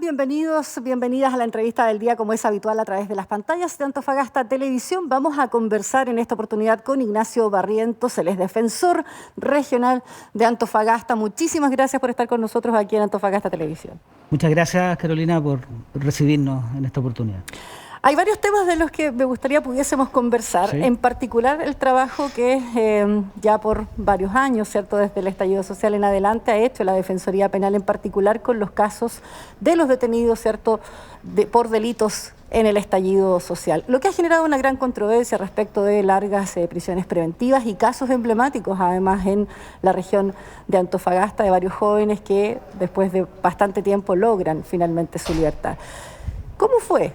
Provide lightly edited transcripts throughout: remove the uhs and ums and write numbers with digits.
Bienvenidos, bienvenidas a la entrevista del día, como es habitual a través de las pantallas de Antofagasta Televisión. Vamos a conversar en esta oportunidad con Ignacio Barrientos, él es defensor regional de Antofagasta. Muchísimas gracias por estar con nosotros aquí en Antofagasta Televisión. Muchas gracias, Carolina, por recibirnos en esta oportunidad. Hay varios temas de los que me gustaría pudiésemos conversar, sí. En particular el trabajo que ya por varios años, ¿cierto?, desde el estallido social en adelante ha hecho la Defensoría Penal, en particular con los casos de los detenidos, ¿cierto?, por delitos en el estallido social, lo que ha generado una gran controversia respecto de largas prisiones preventivas y casos emblemáticos, además, en la región de Antofagasta, de varios jóvenes que después de bastante tiempo logran finalmente su libertad. ¿Cómo fue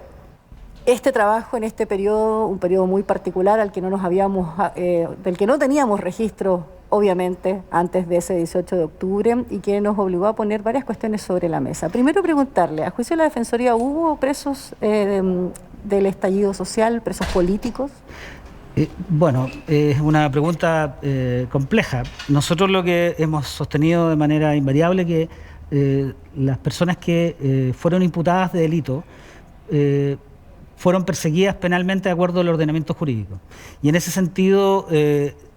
este trabajo en este periodo, un periodo muy particular al que no nos habíamos, del que no teníamos registro, obviamente, antes de ese 18 de octubre y que nos obligó a poner varias cuestiones sobre la mesa? Primero preguntarle, a juicio de la Defensoría, ¿hubo presos del estallido social, presos políticos? Bueno, es una pregunta compleja. Nosotros lo que hemos sostenido de manera invariable es que las personas que fueron imputadas de delito fueron perseguidas penalmente de acuerdo al ordenamiento jurídico. Y en ese sentido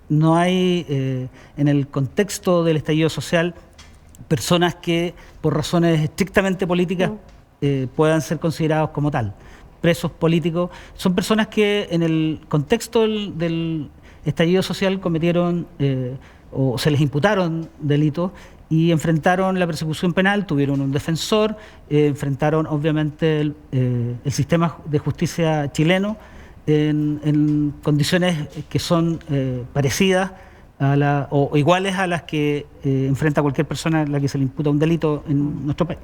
no hay en el contexto del estallido social personas que por razones estrictamente políticas puedan ser considerados como tal. Presos políticos son personas que en el contexto del estallido social cometieron o se les imputaron delitos y enfrentaron la persecución penal, tuvieron un defensor, enfrentaron obviamente el sistema de justicia chileno en condiciones que son parecidas o iguales a las que enfrenta cualquier persona a la que se le imputa un delito en nuestro país.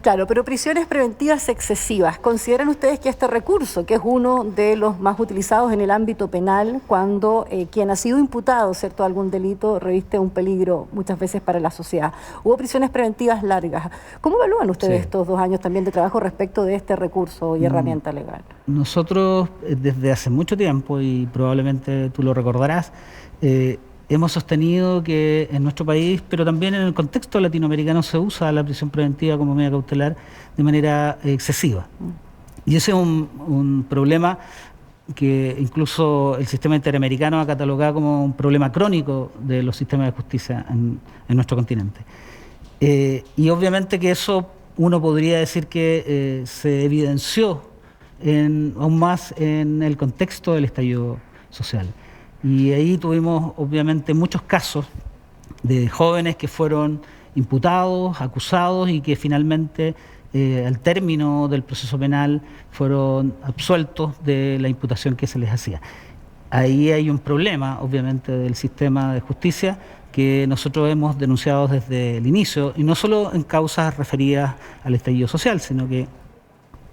Claro, pero prisiones preventivas excesivas, ¿consideran ustedes que este recurso, que es uno de los más utilizados en el ámbito penal, cuando quien ha sido imputado, ¿cierto?, de algún delito, reviste un peligro muchas veces para la sociedad? Hubo prisiones preventivas largas. ¿Cómo evalúan ustedes estos 2 años también de trabajo respecto de este recurso y herramienta legal? Nosotros, desde hace mucho tiempo, y probablemente tú lo recordarás, hemos sostenido que en nuestro país, pero también en el contexto latinoamericano, se usa la prisión preventiva como medida cautelar de manera excesiva. Y ese es un problema que incluso el sistema interamericano ha catalogado como un problema crónico de los sistemas de justicia en nuestro continente. Y obviamente que eso uno podría decir que se evidenció aún más en el contexto del estallido social. Y ahí tuvimos obviamente muchos casos de jóvenes que fueron imputados, acusados y que finalmente al término del proceso penal fueron absueltos de la imputación que se les hacía. Ahí hay un problema obviamente del sistema de justicia que nosotros hemos denunciado desde el inicio, y no solo en causas referidas al estallido social, sino que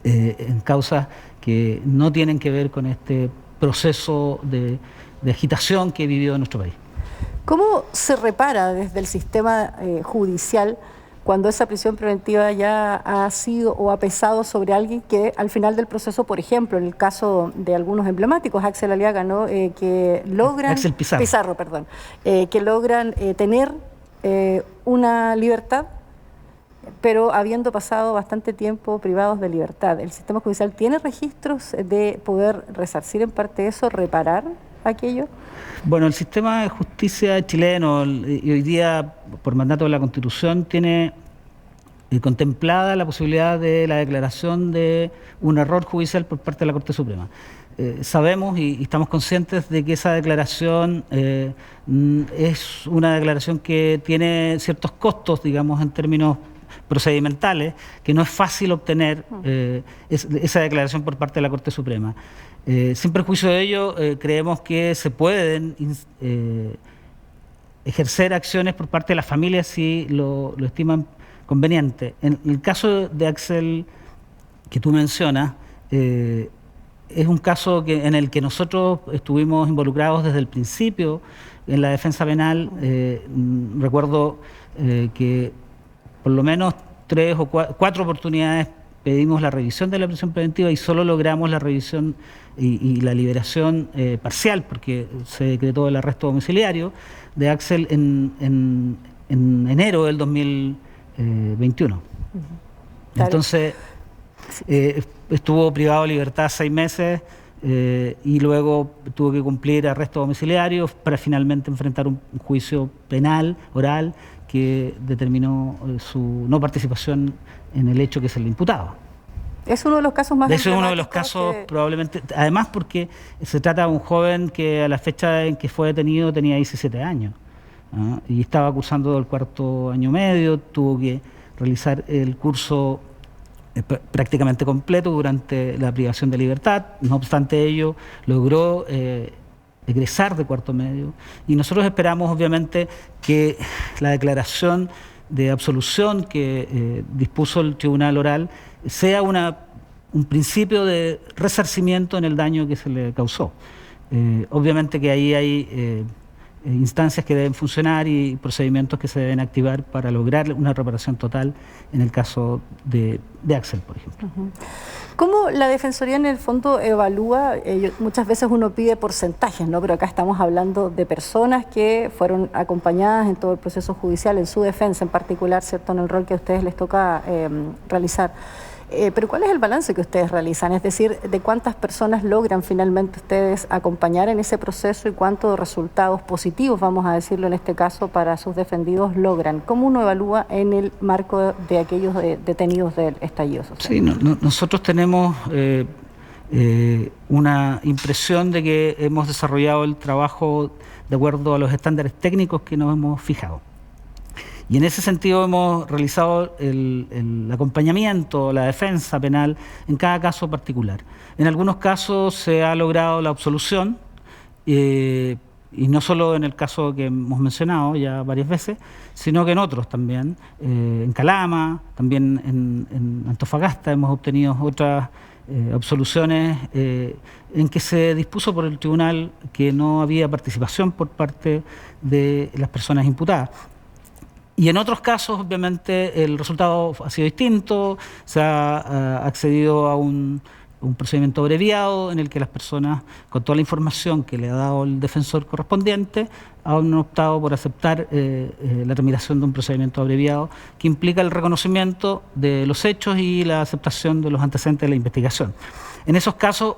en causas que no tienen que ver con este proceso de agitación que vivió nuestro país. ¿Cómo se repara desde el sistema judicial cuando esa prisión preventiva ya ha sido o ha pesado sobre alguien que al final del proceso, por ejemplo, en el caso de algunos emblemáticos, Axel Aliaga, ¿no?, que logran... Axel Pizarro, perdón. Que logran tener una libertad, pero habiendo pasado bastante tiempo privados de libertad? ¿El sistema judicial tiene registros de poder resarcir en parte eso, reparar aquello? Bueno, el sistema de justicia chileno y hoy día, por mandato de la Constitución, tiene contemplada la posibilidad de la declaración de un error judicial por parte de la Corte Suprema. Sabemos y estamos conscientes de que esa declaración es una declaración que tiene ciertos costos, digamos, en términos procedimentales, que no es fácil obtener esa declaración por parte de la Corte Suprema. Sin perjuicio de ello, creemos que se pueden ejercer acciones por parte de las familias si lo estiman conveniente. En el caso de Axel, que tú mencionas, es un caso en el que nosotros estuvimos involucrados desde el principio en la defensa penal. Recuerdo que por lo menos 3 o 4 oportunidades pedimos la revisión de la prisión preventiva y solo logramos la revisión y la liberación parcial, porque se decretó el arresto domiciliario de Axel en enero del 2021. Claro. Entonces, estuvo privado de libertad 6 meses y luego tuvo que cumplir arresto domiciliario para finalmente enfrentar un juicio penal, oral, que determinó su no participación en el hecho que se le imputaba. Es uno de los casos más emblemáticos. Es uno de los casos probablemente, además porque se trata de un joven que a la fecha en que fue detenido tenía 17 años, ¿no? Y estaba cursando el 4º año medio, tuvo que realizar el curso prácticamente completo durante la privación de libertad. No obstante ello, logró egresar de 4º medio, y nosotros esperamos obviamente que la declaración de absolución que dispuso el tribunal oral sea un principio de resarcimiento en el daño que se le causó. Obviamente que ahí hay instancias que deben funcionar y procedimientos que se deben activar para lograr una reparación total en el caso de Axel, por ejemplo. ¿Cómo la Defensoría en el fondo evalúa? Muchas veces uno pide porcentajes, ¿no? Pero acá estamos hablando de personas que fueron acompañadas en todo el proceso judicial, en su defensa en particular, ¿cierto?, en el rol que a ustedes les toca realizar. Pero ¿cuál es el balance que ustedes realizan? Es decir, ¿de cuántas personas logran finalmente ustedes acompañar en ese proceso y cuántos resultados positivos, vamos a decirlo en este caso, para sus defendidos logran? ¿Cómo uno evalúa en el marco de aquellos detenidos del estallido social? Sí, nosotros tenemos una impresión de que hemos desarrollado el trabajo de acuerdo a los estándares técnicos que nos hemos fijado. Y en ese sentido hemos realizado el acompañamiento, la defensa penal en cada caso particular. En algunos casos se ha logrado la absolución, y no solo en el caso que hemos mencionado ya varias veces, sino que en otros también. En Calama, también en Antofagasta hemos obtenido otras absoluciones en que se dispuso por el tribunal que no había participación por parte de las personas imputadas. Y en otros casos, obviamente, el resultado ha sido distinto, se ha accedido a un procedimiento abreviado en el que las personas, con toda la información que le ha dado el defensor correspondiente, han optado por aceptar la tramitación de un procedimiento abreviado que implica el reconocimiento de los hechos y la aceptación de los antecedentes de la investigación. En esos casos,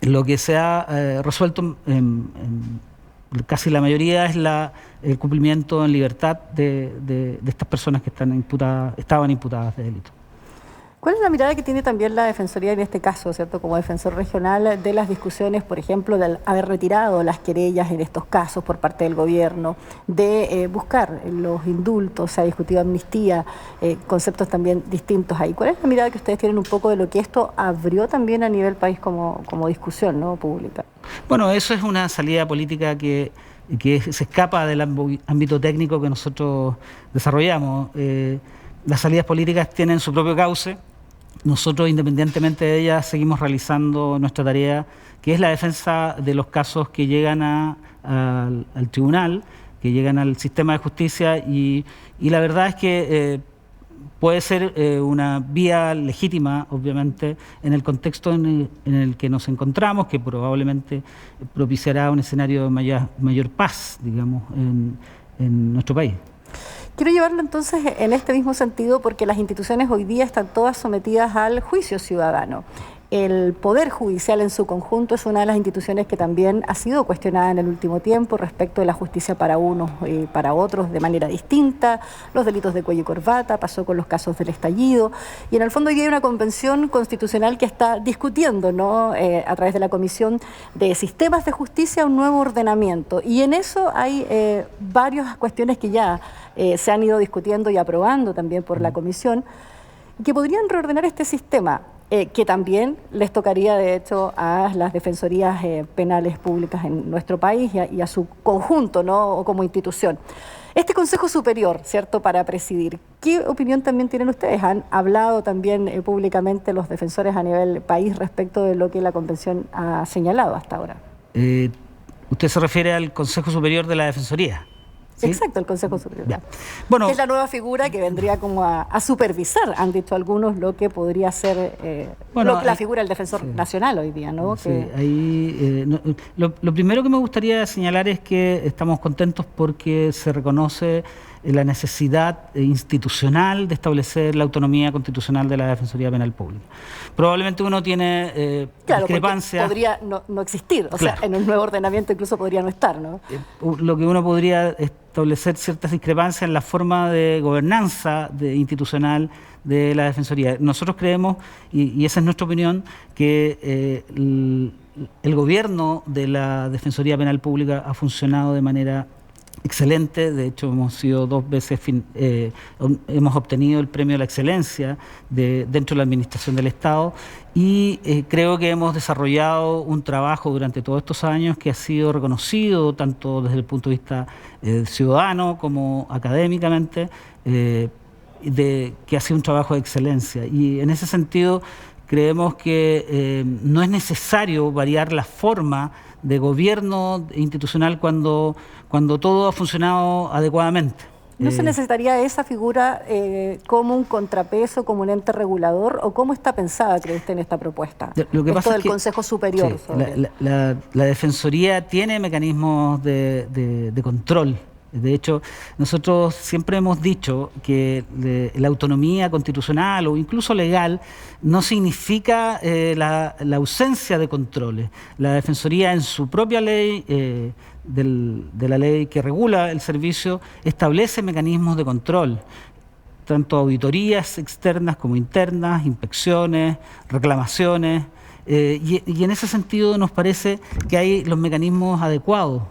lo que se ha resuelto casi la mayoría es el cumplimiento en libertad de estas personas que estaban imputadas de delito. ¿Cuál es la mirada que tiene también la Defensoría en este caso, ¿cierto?, como defensor regional, de las discusiones, por ejemplo, de haber retirado las querellas en estos casos por parte del gobierno, de buscar los indultos, se ha discutido amnistía, conceptos también distintos ahí? ¿Cuál es la mirada que ustedes tienen un poco de lo que esto abrió también a nivel país como discusión, ¿no?, pública? Bueno, eso es una salida política que se escapa del ámbito técnico que nosotros desarrollamos. Las salidas políticas tienen su propio cauce. Nosotros, independientemente de ellas, seguimos realizando nuestra tarea, que es la defensa de los casos que llegan al tribunal, que llegan al sistema de justicia, y la verdad es que puede ser una vía legítima, obviamente, en el contexto en el que nos encontramos, que probablemente propiciará un escenario de mayor paz, digamos, en nuestro país. Quiero llevarlo entonces en este mismo sentido, porque las instituciones hoy día están todas sometidas al juicio ciudadano. El Poder Judicial en su conjunto es una de las instituciones que también ha sido cuestionada en el último tiempo respecto de la justicia para unos y para otros de manera distinta, los delitos de cuello y corbata, pasó con los casos del estallido, y en el fondo hoy hay una convención constitucional que está discutiendo, ¿no?, a través de la Comisión de Sistemas de Justicia, un nuevo ordenamiento, y en eso hay varias cuestiones que ya se han ido discutiendo y aprobando también por la Comisión, que podrían reordenar este sistema, que también les tocaría, de hecho, a las defensorías penales públicas en nuestro país y a su conjunto, ¿no?, o como institución. Este Consejo Superior, ¿cierto?, para presidir, ¿qué opinión también tienen ustedes? ¿Han hablado también públicamente los defensores a nivel país respecto de lo que la Convención ha señalado hasta ahora? ¿Usted se refiere al Consejo Superior de la Defensoría? ¿Sí? Exacto, el Consejo Superior. Ya. Bueno, es la nueva figura que vendría como a supervisar, han dicho algunos, lo que podría ser Bueno, la figura del defensor nacional hoy día, ¿no? Sí, ahí, lo primero que me gustaría señalar es que estamos contentos porque se reconoce la necesidad institucional de establecer la autonomía constitucional de la Defensoría Penal Pública. Probablemente uno tiene discrepancias. Podría no existir, o sea, en un nuevo ordenamiento incluso podría no estar, ¿no? Lo que uno podría establecer ciertas discrepancias en la forma de gobernanza institucional de la Defensoría. Nosotros creemos, y esa es nuestra opinión, que el gobierno de la Defensoría Penal Pública ha funcionado de manera excelente. De hecho, hemos sido 2 veces, hemos obtenido el premio a la excelencia dentro de la administración del Estado, y creo que hemos desarrollado un trabajo durante todos estos años que ha sido reconocido tanto desde el punto de vista ciudadano como académicamente, que ha sido un trabajo de excelencia. Y en ese sentido creemos que no es necesario variar la forma de gobierno institucional cuando todo ha funcionado adecuadamente. ¿No se necesitaría esa figura como un contrapeso, como un ente regulador, o cómo está pensada, cree usted, en esta propuesta? Lo que pasa del es que, Consejo Superior. Sí, la Defensoría tiene mecanismos de control. De hecho, nosotros siempre hemos dicho que la autonomía constitucional o incluso legal no significa la ausencia de controles. La Defensoría, en su propia ley, de la ley que regula el servicio, establece mecanismos de control, tanto auditorías externas como internas, inspecciones, reclamaciones, y en ese sentido nos parece que hay los mecanismos adecuados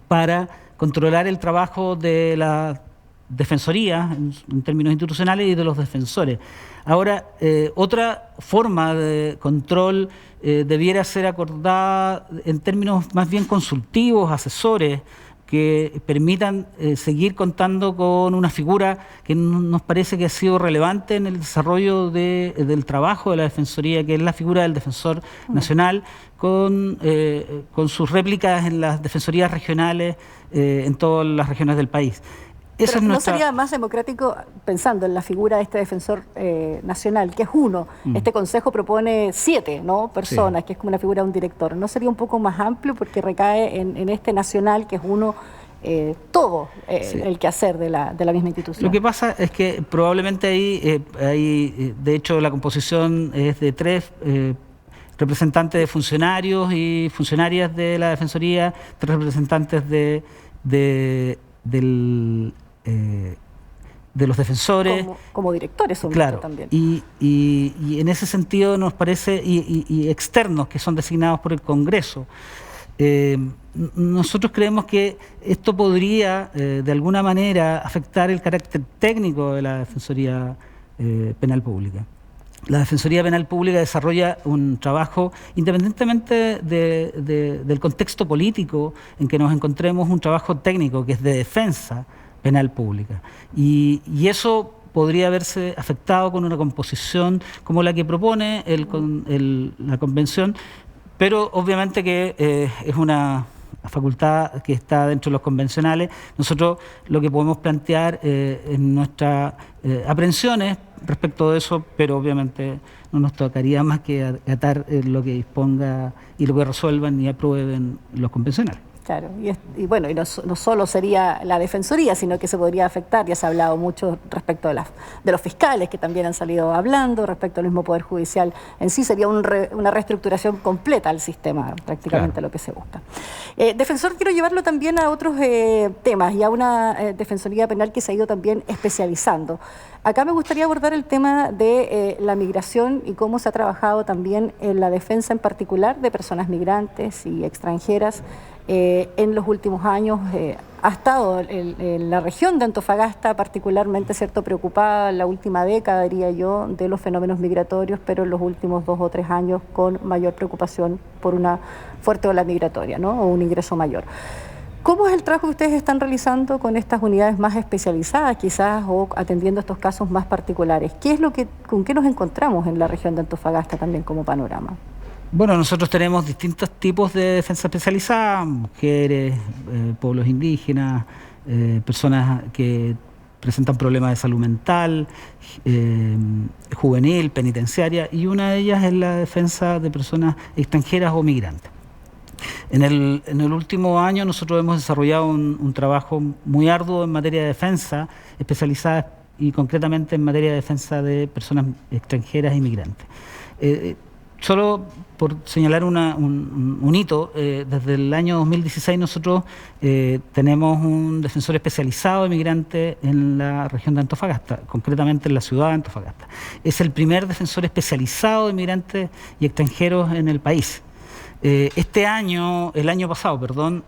para controlar el trabajo de la Defensoría en términos institucionales y de los defensores. Ahora, otra forma de control debiera ser acordada en términos más bien consultivos, asesores, que permitan seguir contando con una figura que nos parece que ha sido relevante en el desarrollo del trabajo de la Defensoría, que es la figura del Defensor Nacional, con sus réplicas en las defensorías regionales en todas las regiones del país. Pero ¿no sería más democrático, pensando en la figura de este defensor nacional, que es uno? Este consejo propone 7, ¿no?, personas, sí, que es como una figura de un director. ¿No sería un poco más amplio porque recae en este nacional, que es uno, todo sí, el quehacer de la misma institución? Lo que pasa es que probablemente ahí de hecho, la composición es de 3 representantes de funcionarios y funcionarias de la Defensoría, 3 representantes de los defensores. Como directores son, claro, también. Y en ese sentido nos parece, y externos que son designados por el Congreso. Nosotros creemos que esto podría de alguna manera afectar el carácter técnico de la Defensoría Penal Pública. La Defensoría Penal Pública desarrolla un trabajo, independientemente del contexto político en que nos encontremos, un trabajo técnico que es de defensa penal pública. Y eso podría verse afectado con una composición como la que propone la Convención, pero obviamente que es una facultad que está dentro de los convencionales. Nosotros lo que podemos plantear en nuestras aprehensiones respecto de eso, pero obviamente no nos tocaría más que acatar lo que disponga y lo que resuelvan y aprueben los convencionales. Claro, y bueno, y no solo sería la Defensoría, sino que se podría afectar, ya se ha hablado mucho respecto de los fiscales, que también han salido hablando, respecto al mismo Poder Judicial en sí, sería una reestructuración completa al sistema, prácticamente, claro, lo que se busca. Defensor, quiero llevarlo también a otros temas y a una Defensoría Penal que se ha ido también especializando. Acá me gustaría abordar el tema de la migración y cómo se ha trabajado también en la defensa en particular de personas migrantes y extranjeras. En los últimos años ha estado en la región de Antofagasta particularmente, ¿cierto?, preocupada en la última década, diría yo, de los fenómenos migratorios, pero en los últimos 2 o 3 años con mayor preocupación por una fuerte ola migratoria, ¿no?, o un ingreso mayor. ¿Cómo es el trabajo que ustedes están realizando con estas unidades más especializadas, quizás, o atendiendo estos casos más particulares? ¿Con qué nos encontramos en la región de Antofagasta también como panorama? Bueno, nosotros tenemos distintos tipos de defensa especializada, mujeres, pueblos indígenas, personas que presentan problemas de salud mental, juvenil, penitenciaria, y una de ellas es la defensa de personas extranjeras o migrantes. En el último año nosotros hemos desarrollado un trabajo muy arduo en materia de defensa, especializada y concretamente en materia de defensa de personas extranjeras y migrantes. Solo por señalar un hito, desde el año 2016 nosotros tenemos un defensor especializado de migrantes en la región de Antofagasta, concretamente en la ciudad de Antofagasta. Es el primer defensor especializado de migrantes y extranjeros en el país. El año pasado,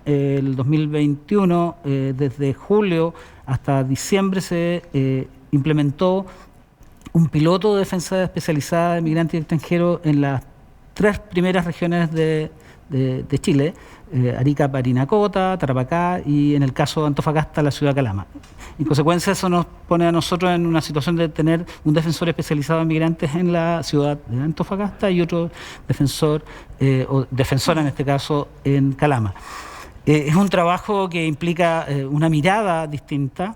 el 2021, desde julio hasta diciembre se implementó un piloto de defensa especializada de migrantes y extranjeros en las 3 primeras regiones de Chile, Arica, Parinacota, Tarapacá y en el caso de Antofagasta, la ciudad de Calama. En consecuencia, eso nos pone a nosotros en una situación de tener un defensor especializado en migrantes en la ciudad de Antofagasta y otro defensor, o defensora en este caso, en Calama. Es un trabajo que implica una mirada distinta,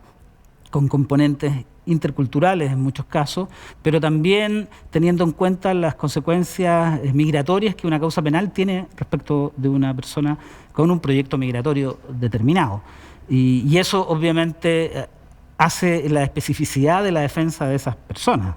con componentes interculturales en muchos casos, pero también teniendo en cuenta las consecuencias migratorias que una causa penal tiene respecto de una persona con un proyecto migratorio determinado. Y eso obviamente hace la especificidad de la defensa de esas personas.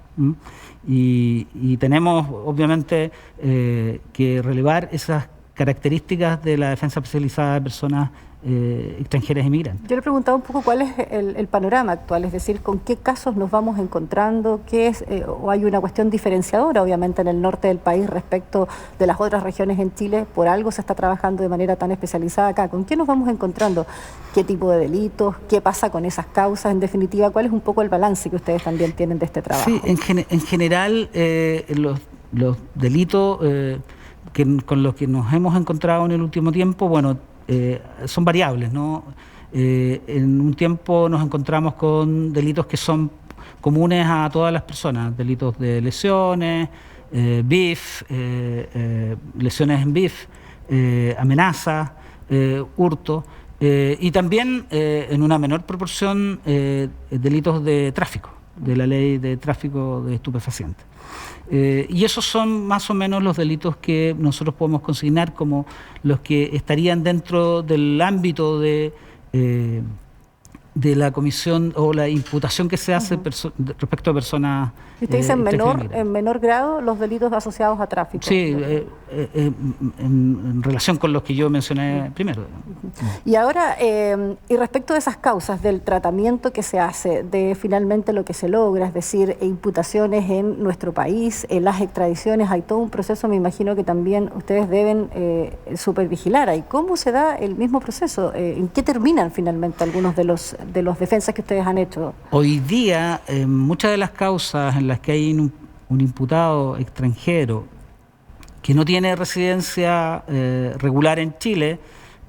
Y tenemos obviamente que relevar esas características de la defensa especializada de personas extranjeras y migrantes. Yo le preguntaba un poco cuál es el panorama actual, es decir, con qué casos nos vamos encontrando, o hay una cuestión diferenciadora obviamente en el norte del país respecto de las otras regiones en Chile, por algo se está trabajando de manera tan especializada acá. ¿Con qué nos vamos encontrando? ¿Qué tipo de delitos? ¿Qué pasa con esas causas? En definitiva, ¿cuál es un poco el balance que ustedes también tienen de este trabajo? Sí, en general los delitos con los que nos hemos encontrado en el último tiempo, bueno, son variables, ¿no? En un tiempo nos encontramos con delitos que son comunes a todas las personas, delitos de lesiones, BIF, lesiones en BIF, amenazas, hurto, y también en una menor proporción delitos de tráfico, de la ley de tráfico de estupefacientes. Y esos son más o menos los delitos que nosotros podemos consignar como los que estarían dentro del ámbito de la comisión o la imputación que se hace respecto a personas. ¿Y usted dice en menor grado los delitos asociados a tráfico? Sí, en relación con los que yo mencioné primero. Y ahora, y respecto de esas causas, del tratamiento que se hace, de finalmente lo que se logra, es decir, imputaciones en nuestro país, en las extradiciones, hay todo un proceso, me imagino que también ustedes deben supervigilar ahí. ¿Cómo se da el mismo proceso? ¿En qué terminan finalmente algunos de los defensas que ustedes han hecho? Hoy día, muchas de las causas en las que hay un imputado extranjero que no tiene residencia regular en Chile,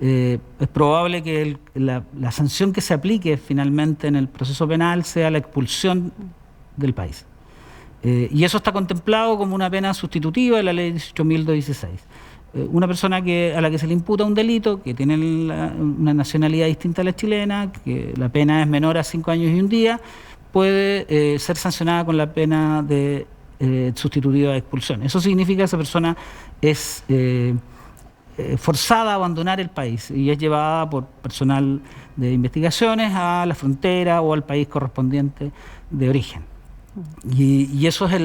es probable que la sanción que se aplique finalmente en el proceso penal sea la expulsión del país. Y eso está contemplado como una pena sustitutiva de la ley 18.216. Una persona a la que se le imputa un delito, que tiene una nacionalidad distinta a la chilena, que la pena es menor a 5 años y 1 día, puede ser sancionada con la pena de sustitutiva de expulsión. Eso significa que esa persona es forzada a abandonar el país y es llevada por personal de investigaciones a la frontera o al país correspondiente de origen. Y eso es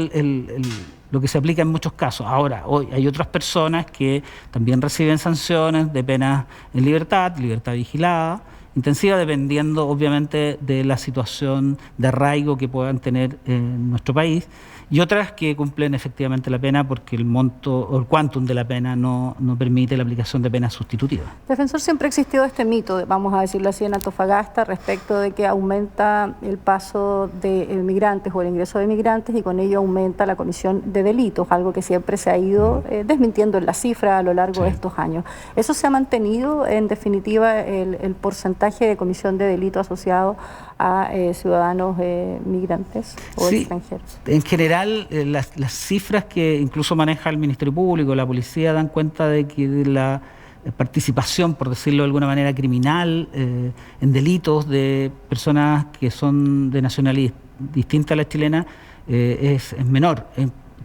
lo que se aplica en muchos casos. Ahora, hoy hay otras personas que también reciben sanciones de penas en libertad vigilada, intensiva, dependiendo obviamente de la situación de arraigo que puedan tener en nuestro país, y otras que cumplen efectivamente la pena porque el monto o el quantum de la pena no permite la aplicación de penas sustitutivas. Defensor, siempre ha existido este mito, vamos a decirlo así, en Antofagasta respecto de que aumenta el paso de migrantes o el ingreso de migrantes y con ello aumenta la comisión de delitos, algo que siempre se ha ido desmintiendo en la cifra a lo largo de estos años. ¿Eso se ha mantenido, en definitiva, el porcentaje de comisión de delito asociado a ciudadanos migrantes o extranjeros? En general, las cifras que incluso maneja el Ministerio Público, la policía, dan cuenta de que la participación, por decirlo de alguna manera, criminal en delitos de personas que son de nacionalidad distinta a la chilena es menor,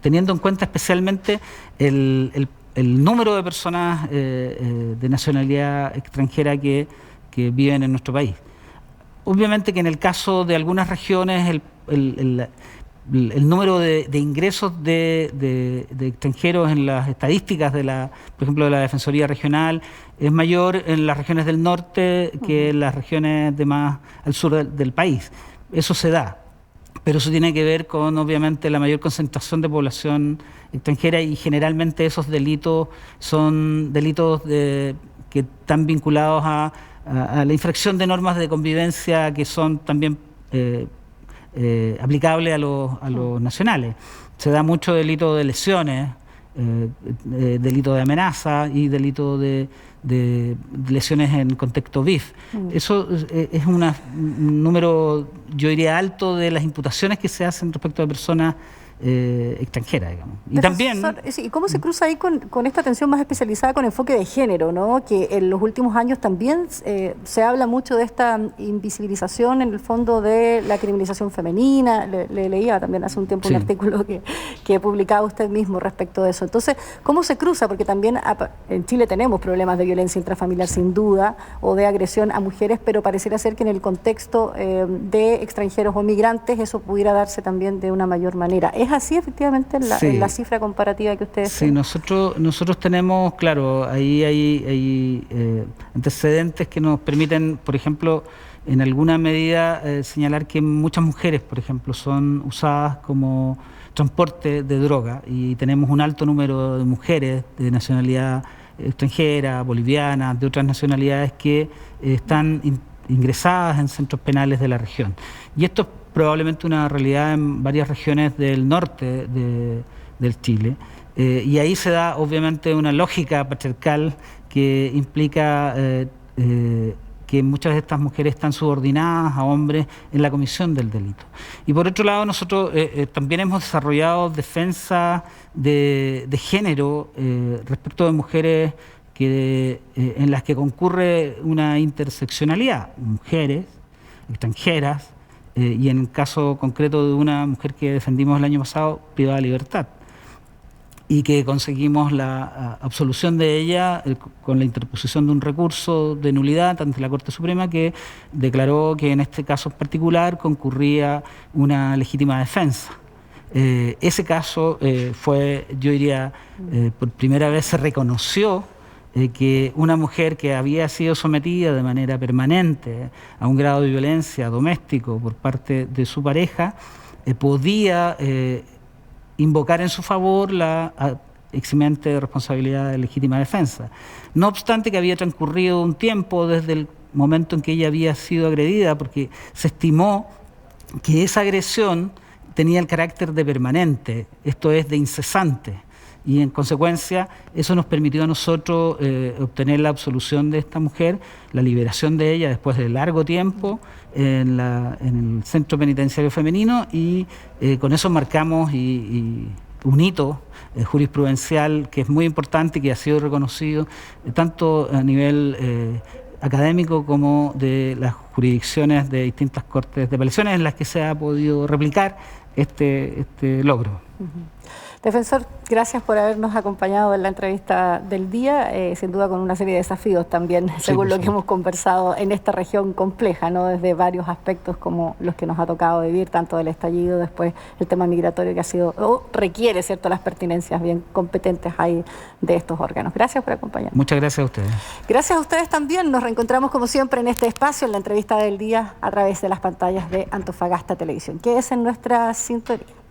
teniendo en cuenta especialmente el número de personas de nacionalidad extranjera que viven en nuestro país. Obviamente que en el caso de algunas regiones el número de ingresos de extranjeros en las estadísticas por ejemplo, de la Defensoría Regional es mayor en las regiones del norte que en las regiones de más al sur del país. Eso se da, pero eso tiene que ver con, obviamente, la mayor concentración de población extranjera y generalmente esos delitos son delitos que están vinculados a la infracción de normas de convivencia que son también aplicable a los nacionales. Se da mucho delito de lesiones, delito de amenaza y delito de lesiones en contexto BIF. Eso es un número, yo diría, alto de las imputaciones que se hacen respecto a personas extranjeras, digamos. Y también... ¿Y cómo se cruza ahí con esta atención más especializada con enfoque de género, ¿no? Que en los últimos años también se habla mucho de esta invisibilización, en el fondo, de la criminalización femenina? Le leía también hace un tiempo un artículo que publicaba usted mismo respecto de eso. Entonces, ¿cómo se cruza? Porque también en Chile tenemos problemas de violencia intrafamiliar, sin duda, o de agresión a mujeres, pero pareciera ser que en el contexto de extranjeros o migrantes eso pudiera darse también de una mayor manera. ¿Es así efectivamente en la cifra comparativa que ustedes tienen? Sí, nosotros tenemos, claro, ahí hay antecedentes que nos permiten, por ejemplo, en alguna medida señalar que muchas mujeres, por ejemplo, son usadas como transporte de droga y tenemos un alto número de mujeres de nacionalidad extranjera, bolivianas, de otras nacionalidades que están ingresadas en centros penales de la región. Y esto es probablemente una realidad en varias regiones del norte del Chile. Y ahí se da obviamente una lógica patriarcal que implica que muchas de estas mujeres están subordinadas a hombres en la comisión del delito. Y por otro lado, nosotros también hemos desarrollado defensa de género respecto de mujeres en las que concurre una interseccionalidad, mujeres extranjeras, y en el caso concreto de una mujer que defendimos el año pasado, privada de libertad, y que conseguimos la absolución de ella con la interposición de un recurso de nulidad ante la Corte Suprema, que declaró que en este caso en particular concurría una legítima defensa. Ese caso fue, yo diría, por primera vez se reconoció que una mujer que había sido sometida de manera permanente a un grado de violencia doméstico por parte de su pareja podía invocar en su favor la eximente de responsabilidad de legítima defensa. No obstante que había transcurrido un tiempo desde el momento en que ella había sido agredida, porque se estimó que esa agresión tenía el carácter de permanente, esto es, de incesante. Y en consecuencia eso nos permitió a nosotros obtener la absolución de esta mujer, la liberación de ella después de largo tiempo en el Centro Penitenciario Femenino y con eso marcamos un hito jurisprudencial que es muy importante y que ha sido reconocido tanto a nivel académico como de las jurisdicciones de distintas cortes de apelaciones en las que se ha podido replicar este logro. Defensor, gracias por habernos acompañado en la entrevista del día, sin duda con una serie de desafíos también, según lo que hemos conversado en esta región compleja, ¿no? Desde varios aspectos como los que nos ha tocado vivir, tanto del estallido, después el tema migratorio que ha sido, o requiere, ¿cierto?, las pertinencias bien competentes ahí de estos órganos. Gracias por acompañarnos. Muchas gracias a ustedes. Gracias a ustedes también. Nos reencontramos como siempre en este espacio, en la entrevista del día, a través de las pantallas de Antofagasta Televisión. Quédese en nuestra sintonía.